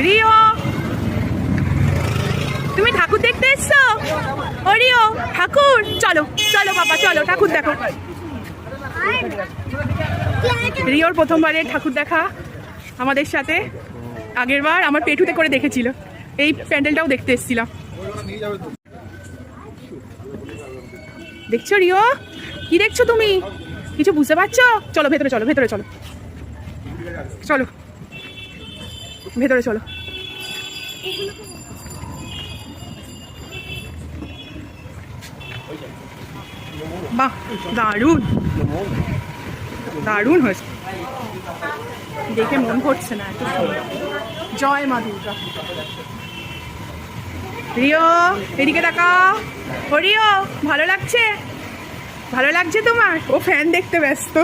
Rio, তুমি ঠাকুর দেখতে এসছো? ও রিও, ঠাকুর, চলো চলো বাবা, চলো ঠাকুর দেখো। রিওর প্রথমবারের ঠাকুর দেখা আমাদের সাথে। আগের বার আমার পেটুতে করে দেখেছিল, এই প্যান্ডেলটাও দেখতে এসেছিলাম। দেখছো রিও? কি দেখছো তুমি? কিছু বুঝতে পারছো? চলো ভেতরে, চলো ভেতরে, চলো চলো ভেতরে চলো। বাহ, দারুণ দারুণ হয়েছে, দেখে মন করছে না এত সুন্দর। জয় মা দুর্গা। রিও, এদিকে তাকাও। ও রিও, ভালো লাগছে? ভালো লাগছে তোমার? ও ফ্যান দেখতে ব্যস্ত।